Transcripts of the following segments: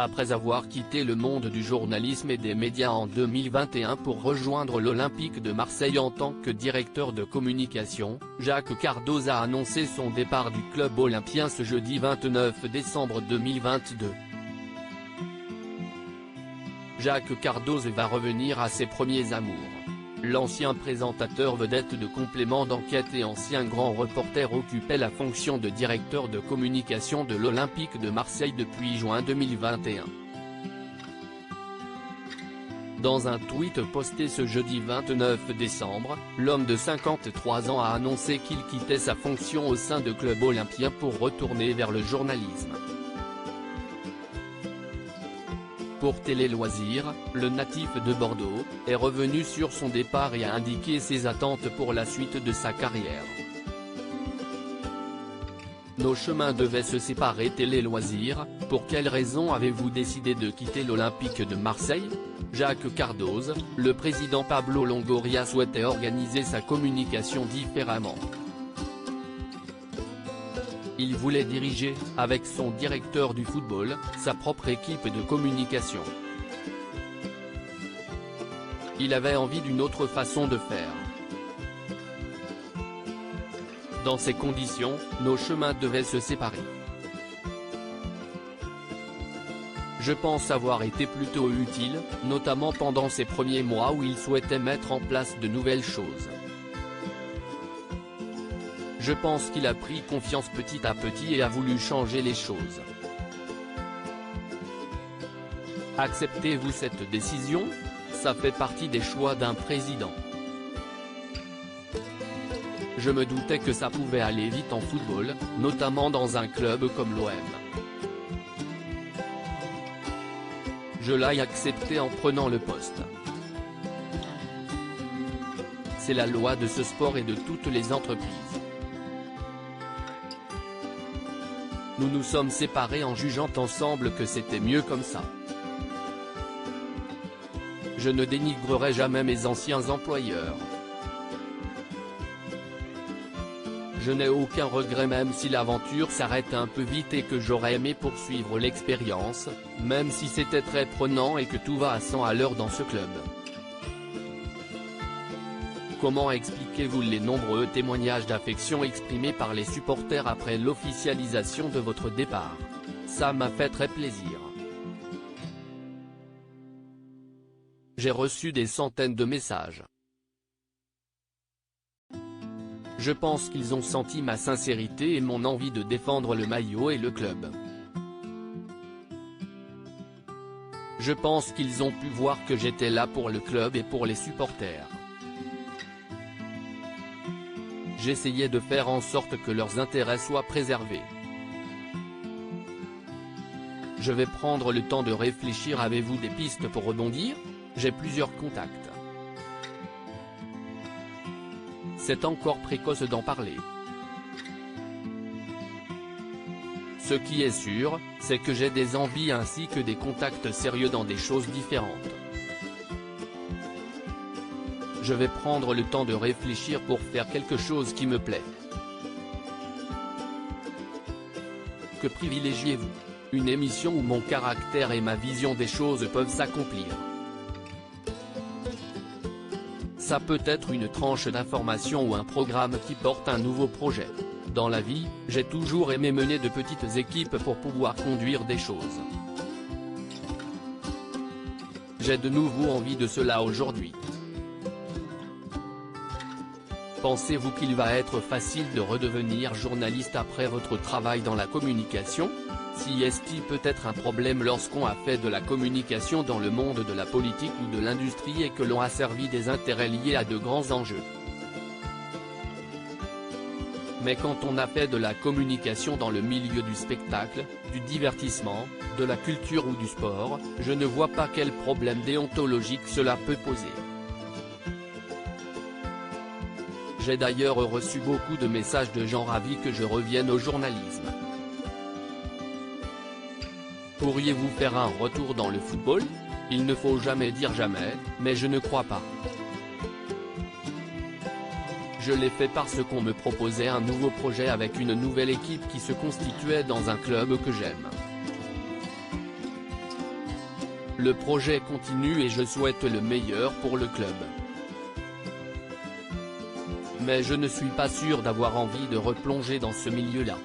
Après avoir quitté le monde du journalisme et des médias en 2021 pour rejoindre l'Olympique de Marseille en tant que directeur de communication, Jacques Cardoz a annoncé son départ du club olympien ce jeudi 29 décembre 2022. Jacques Cardoz va revenir à ses premiers amours. L'ancien présentateur vedette de compléments d'enquête et ancien grand reporter occupait la fonction de directeur de communication de l'Olympique de Marseille depuis juin 2021. Dans un tweet posté ce jeudi 29 décembre, l'homme de 53 ans a annoncé qu'il quittait sa fonction au sein de club olympien pour retourner vers le journalisme. Pour Télé Loisirs, le natif de Bordeaux est revenu sur son départ et a indiqué ses attentes pour la suite de sa carrière. Nos chemins devaient se séparer. Télé Loisirs, pour quelles raisons avez-vous décidé de quitter l'Olympique de Marseille ? Jacques Cardoz, le président Pablo Longoria souhaitait organiser sa communication différemment. Il voulait diriger, avec son directeur du football, sa propre équipe de communication. Il avait envie d'une autre façon de faire. Dans ces conditions, nos chemins devaient se séparer. Je pense avoir été plutôt utile, notamment pendant ces premiers mois où il souhaitait mettre en place de nouvelles choses. Je pense qu'il a pris confiance petit à petit et a voulu changer les choses. Acceptez-vous cette décision ? Ça fait partie des choix d'un président. Je me doutais que ça pouvait aller vite en football, notamment dans un club comme l'OM. Je l'ai accepté en prenant le poste. C'est la loi de ce sport et de toutes les entreprises. Nous nous sommes séparés en jugeant ensemble que c'était mieux comme ça. Je ne dénigrerai jamais mes anciens employeurs. Je n'ai aucun regret même si l'aventure s'arrête un peu vite et que j'aurais aimé poursuivre l'expérience, même si c'était très prenant et que tout va à 100 à l'heure dans ce club. Comment expliquez-vous les nombreux témoignages d'affection exprimés par les supporters après l'officialisation de votre départ ? Ça m'a fait très plaisir. J'ai reçu des centaines de messages. Je pense qu'ils ont senti ma sincérité et mon envie de défendre le maillot et le club. Je pense qu'ils ont pu voir que j'étais là pour le club et pour les supporters. J'essayais de faire en sorte que leurs intérêts soient préservés. Je vais prendre le temps de réfléchir. Avez-vous des pistes pour rebondir ? J'ai plusieurs contacts. C'est encore précoce d'en parler. Ce qui est sûr, c'est que j'ai des envies ainsi que des contacts sérieux dans des choses différentes. Je vais prendre le temps de réfléchir pour faire quelque chose qui me plaît. Que privilégiez-vous ? Une émission où mon caractère et ma vision des choses peuvent s'accomplir. Ça peut être une tranche d'information ou un programme qui porte un nouveau projet. Dans la vie, j'ai toujours aimé mener de petites équipes pour pouvoir conduire des choses. J'ai de nouveau envie de cela aujourd'hui. Pensez-vous qu'il va être facile de redevenir journaliste après votre travail dans la communication ? Si est-il peut être un problème lorsqu'on a fait de la communication dans le monde de la politique ou de l'industrie et que l'on a servi des intérêts liés à de grands enjeux. Mais quand on a fait de la communication dans le milieu du spectacle, du divertissement, de la culture ou du sport, je ne vois pas quel problème déontologique cela peut poser. J'ai d'ailleurs reçu beaucoup de messages de gens ravis que je revienne au journalisme. Pourriez-vous faire un retour dans le football ? Il ne faut jamais dire jamais, mais je ne crois pas. Je l'ai fait parce qu'on me proposait un nouveau projet avec une nouvelle équipe qui se constituait dans un club que j'aime. Le projet continue et je souhaite le meilleur pour le club. Mais je ne suis pas sûr d'avoir envie de replonger dans ce milieu-là.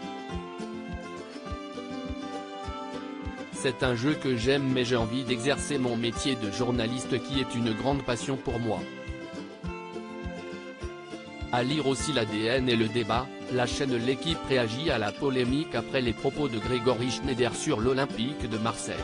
C'est un jeu que j'aime mais j'ai envie d'exercer mon métier de journaliste qui est une grande passion pour moi. À lire aussi l'ADN et le débat, la chaîne L'Équipe réagit à la polémique après les propos de Grégory Schneider sur l'Olympique de Marseille.